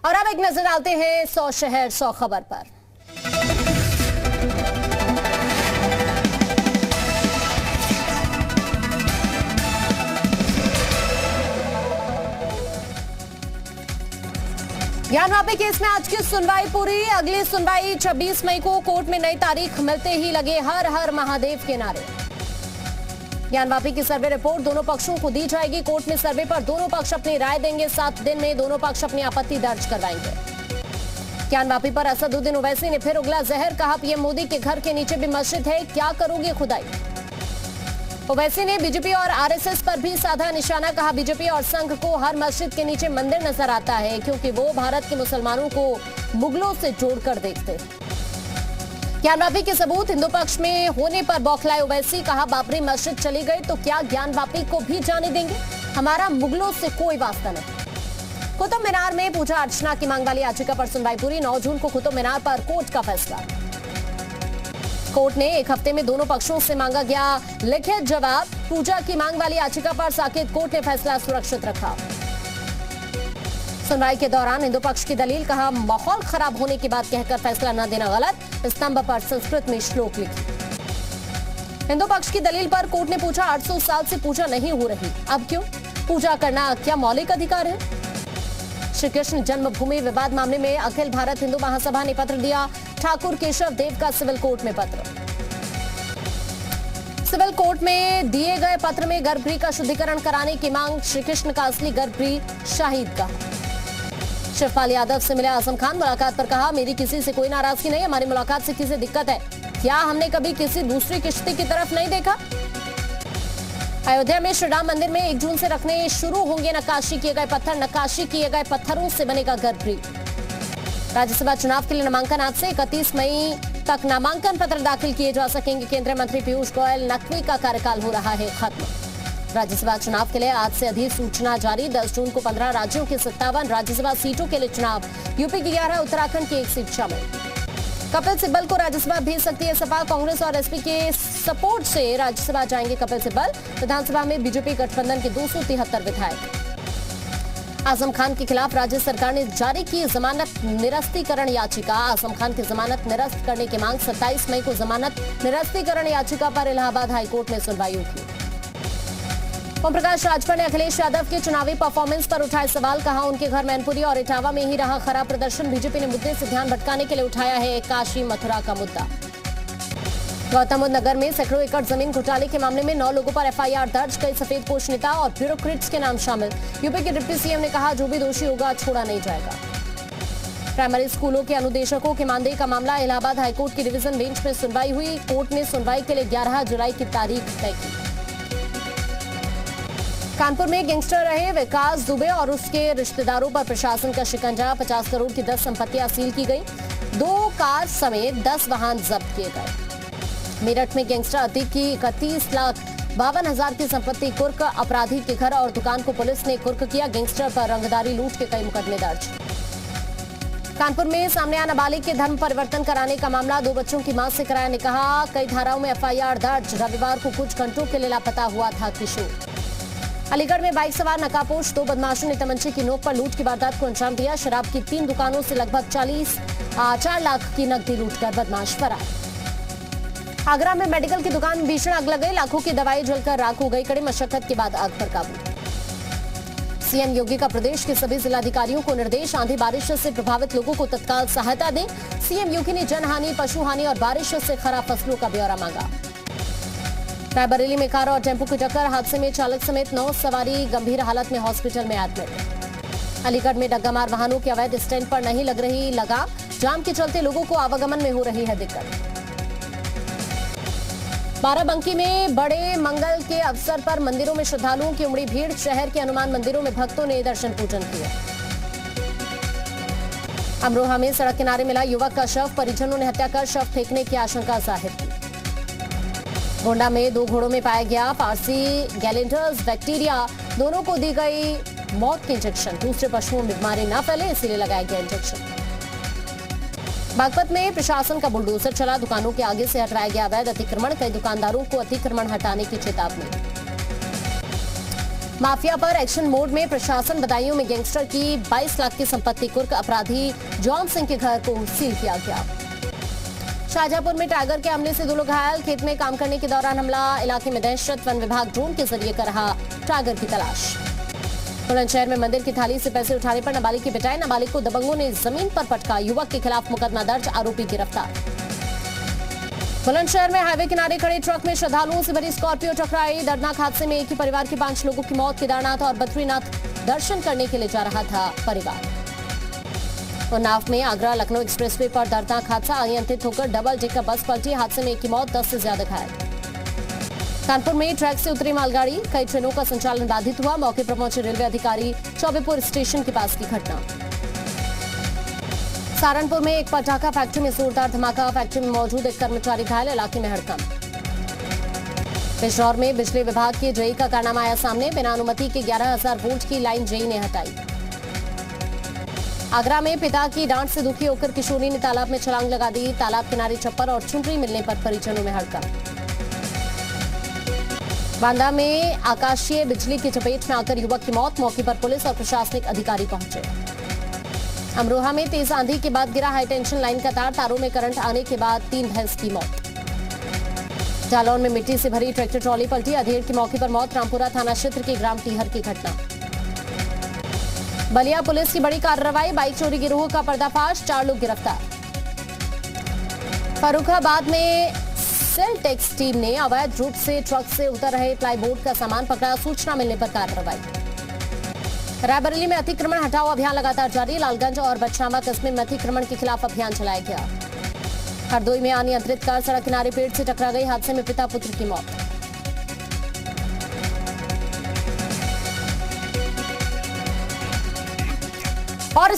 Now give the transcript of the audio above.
और अब एक नजर डालते हैं 100 शहर 100 खबर पर। ज्ञानवापी केस में आज की सुनवाई पूरी। अगली सुनवाई 26 मई को। कोर्ट में नई तारीख मिलते ही लगे हर हर महादेव के नारे। ज्ञानवापी की सर्वे रिपोर्ट दोनों पक्षों को दी जाएगी। कोर्ट में सर्वे पर दोनों पक्ष अपनी राय देंगे। 7 दिन में दोनों पक्ष अपनी आपत्ति दर्ज करवाएंगे। ज्ञानवापी पर असदुद्दीन ओवैसी ने फिर उगला जहर। कहा पीएम मोदी के घर के नीचे भी मस्जिद है, क्या करोगे खुदाई। ओवैसी ने बीजेपी और आरएसएस पर भी साधा निशाना। कहा बीजेपी और संघ को हर मस्जिद के नीचे मंदिर नजर आता है क्योंकि वो भारत के मुसलमानों को मुगलों से जोड़कर देखते हैं। ज्ञानवापी के सबूत हिंदू पक्ष में होने पर बौखलाए ओवैसी। कहा बाबरी मस्जिद चली गई तो क्या ज्ञानवापी को भी जाने देंगे, हमारा मुगलों से कोई वास्ता नहीं। कुतुब मीनार में पूजा अर्चना की मांग वाली याचिका पर सुनवाई पूरी। 9 जून को कुतुब मीनार पर कोर्ट का फैसला। कोर्ट ने एक हफ्ते में दोनों पक्षों से मांगा गया लिखित जवाब। पूजा की मांग वाली याचिका पर साकेत कोर्ट ने फैसला सुरक्षित रखा। सुनवाई के दौरान हिंदू पक्ष की दलील। कहा माहौल खराब होने की बात कहकर फैसला न देना गलत। स्तंभ पर संस्कृत में श्लोक लिखी। हिंदू पक्ष की दलील पर कोर्ट ने पूछा 800 साल से पूजा नहीं हो रही, अब क्यों? पूजा करना क्या मौलिक अधिकार है? श्री कृष्ण जन्मभूमि विवाद मामले में अखिल भारत हिंदू महासभा ने पत्र दिया। ठाकुर केशव देव का सिविल कोर्ट में पत्र। सिविल कोर्ट में दिए गए पत्र में गर्भगृह का शुद्धिकरण कराने की मांग। श्री कृष्ण का असली गर्भगृह शाहिद का। शिवपाल यादव से मिले आजम खान। मुलाकात पर कहा मेरी किसी से कोई नाराजगी नहीं, हमारी मुलाकात से किसी दिक्कत है क्या? हमने कभी किसी दूसरी किश्ती की तरफ नहीं देखा। अयोध्या में श्री राम मंदिर में 1 जून से रखने शुरू होंगे नक्काशी किए गए पत्थर। नक्काशी किए गए पत्थरों से बनेगा गर्भगृह। राज्यसभा चुनाव के लिए नामांकन आज से 31 मई तक नामांकन पत्र दाखिल किए जा सकेंगे। केंद्रीय मंत्री पीयूष गोयल। नकवी का कार्यकाल हो रहा है खत्म। राज्यसभा चुनाव के लिए आज से अधिसूचना जारी। 10 जून को 15 राज्यों की 57 राज्यसभा सीटों के लिए चुनाव। यूपी की 11, उत्तराखंड की 1 सीट शामिल। कपिल सिब्बल को राज्यसभा भेज सकती है सपा। कांग्रेस और एसपी के सपोर्ट से राज्यसभा जाएंगे कपिल सिब्बल। विधानसभा में बीजेपी गठबंधन के 273 विधायक। आजम खान के खिलाफ राज्य सरकार ने जारी की जमानत निरस्तीकरण याचिका। आजम खान की जमानत निरस्त करने की मांग। 27 मई को जमानत निरस्तीकरण याचिका पर इलाहाबाद हाईकोर्ट में सुनवाई होगी। ओम प्रकाश राजभर ने अखिलेश यादव के चुनावी परफॉर्मेंस पर उठाए सवाल। कहा उनके घर मैनपुरी और इटावा में ही रहा खराब प्रदर्शन। बीजेपी ने मुद्दे से ध्यान भटकाने के लिए उठाया है काशी मथुरा का मुद्दा। गौतम बुद्ध नगर में सैकड़ों एकड़ जमीन घोटाले के मामले में 9 लोगों पर एफआईआर दर्ज। कई सफेदपोश नेता और ब्यूरोक्रेट्स के नाम शामिल। यूपी के डिप्टी सीएम ने कहा जो भी दोषी होगा छोड़ा नहीं जाएगा। प्राइमरी स्कूलों के अनुदेशकों के मानदेय का मामला। इलाहाबाद हाईकोर्ट की डिवीजन बेंच में सुनवाई हुई। कोर्ट ने सुनवाई के लिए 11 जुलाई की तारीख तय की। कानपुर में गैंगस्टर रहे विकास दुबे और उसके रिश्तेदारों पर प्रशासन का शिकंजा। 50 करोड़ की 10 संपत्तियां सील की गई। 2 कार समेत 10 वाहन जब्त किए गए। मेरठ में गैंगस्टर अतीक की 31,52,000 की संपत्ति कुर्क। अपराधी के घर और दुकान को पुलिस ने कुर्क किया। गैंगस्टर पर रंगदारी लूट के कई मुकदमे दर्ज। कानपुर में सामने आया नाबालिग के धर्म परिवर्तन कराने का मामला। 2 बच्चों की मां से कराया निकाह। कई धाराओं में एफआईआर दर्ज। रविवार को कुछ घंटों के लिए लापता हुआ था किशोर। अलीगढ़ में बाइक सवार नकाबपोश 2 बदमाशों ने तमंचे की नोक पर लूट की वारदात को अंजाम दिया। शराब की 3 दुकानों से लगभग 4 लाख की नकदी लूटकर बदमाश फरार। आगरा में मेडिकल की दुकान में भीषण आग लग गई। लाखों की दवाई जलकर राख हो गई। कड़ी मशक्कत के बाद आग पर काबू। सीएम योगी का प्रदेश के सभी जिलाधिकारियों को निर्देश। आंधी बारिश से प्रभावित लोगों को तत्काल सहायता दें। सीएम योगी ने जनहानि, पशुहानि और बारिश से खराब फसलों का ब्यौरा मांगा। रायबरेली में कार और टेम्पो की टक्कर। हादसे में चालक समेत 9 सवारी गंभीर हालत में हॉस्पिटल में एडमिट। अलीगढ़ में डग्गामार वाहनों की अवैध स्टैंड पर नहीं लग रही लगाम। जाम के चलते लोगों को आवागमन में हो रही है दिक्कत। बाराबंकी में बड़े मंगल के अवसर पर मंदिरों में श्रद्धालुओं की उमड़ी भीड़। शहर के हनुमान मंदिरों में भक्तों ने दर्शन पूजन किया। अमरोहा में सड़क किनारे मिला युवक का शव। परिजनों ने हत्या कर शव फेंकने की आशंका जाहिर की। गोंडा में 2 घोड़ों में पाया गया पारसी गैलेंडर्स बैक्टीरिया। दोनों को दी गई मौत के इंजेक्शन। दूसरे पशुओं में बीमारी न फैले इसीलिए लगाया गया इंजेक्शन। बागपत में प्रशासन का बुलडोजर चला। दुकानों के आगे से हटवाया गया अवैध अतिक्रमण। कई दुकानदारों को अतिक्रमण हटाने की चेतावनी। माफिया पर एक्शन मोड में प्रशासन, बदायूं में गैंगस्टर की 22 लाख की संपत्ति कुर्क, अपराधी जॉन सिंह के घर को सील किया गया। शाहजहांपुर में टाइगर के हमले से 2 लोग घायल, खेत में काम करने के दौरान हमला, इलाके में दहशत, वन विभाग ड्रोन के जरिए कर रहा टाइगर की तलाश। बुलंदशहर में मंदिर की थाली से पैसे उठाने पर नाबालिग की पिटाई, नाबालिग को दबंगों ने जमीन पर पटका, युवक के खिलाफ मुकदमा दर्ज, आरोपी गिरफ्तार। बुलंदशहर में हाईवे किनारे खड़े ट्रक में श्रद्धालुओं से भरी स्कॉर्पियो टकराई, दर्दनाक हादसे में एक ही परिवार के 5 लोगों की मौत, केदारनाथ और बद्रीनाथ दर्शन करने के लिए जा रहा था परिवार। उन्नाव में आगरा लखनऊ एक्सप्रेसवे पर दर्दनाक हादसा, अनियंत्रित होकर डबल डेकर बस पलटी, हादसे में एक की मौत, 10 से ज्यादा घायल। कानपुर में ट्रैक से उतरी मालगाड़ी, कई ट्रेनों का संचालन बाधित हुआ, मौके पर पहुंचे रेलवे अधिकारी, चौबेपुर स्टेशन के पास की घटना। सहारनपुर में एक पटाखा फैक्ट्री में जोरदार धमाका, फैक्ट्री में मौजूद एक कर्मचारी घायल, इलाके में हड़कंप। पिछौर में बिजली विभाग के जेई का कारनामा आया सामने, बिना अनुमति के 11,000 वोल्ट की लाइन जेई ने हटाई। आगरा में पिता की डांट से दुखी होकर किशोरी ने तालाब में छलांग लगा दी, तालाब किनारे चप्पल और चुनरी मिलने पर परिजनों में हड़कंप। बांदा में आकाशीय बिजली की चपेट में आकर युवक की मौत, मौके पर पुलिस और प्रशासनिक अधिकारी पहुंचे। अमरोहा में तेज आंधी के बाद गिरा हाई टेंशन लाइन का तार, तारों में करंट आने के बाद 3 भैंस की मौत। जालौन में मिट्टी से भरी ट्रैक्टर ट्रॉली पलटी, अधेड़ की मौके पर मौत, रामपुरा थाना क्षेत्र के ग्राम टीहर की घटना। बलिया पुलिस की बड़ी कार्रवाई, बाइक चोरी गिरोह का पर्दाफाश, 4 लोग गिरफ्तार। फर्रुखाबाद में सेल टैक्स टीम ने अवैध रूप से ट्रक से उतर रहे प्लाईबोर्ड का सामान पकड़ा, सूचना मिलने पर कार्रवाई। रायबरेली में अतिक्रमण हटाओ अभियान लगातार जारी, लालगंज और बछनावा कस्बे में अतिक्रमण के खिलाफ अभियान चलाया गया। हरदोई में अनियंत्रित कार सड़क किनारे पेड़ से टकरा गई, हादसे में पिता पुत्र की मौत। और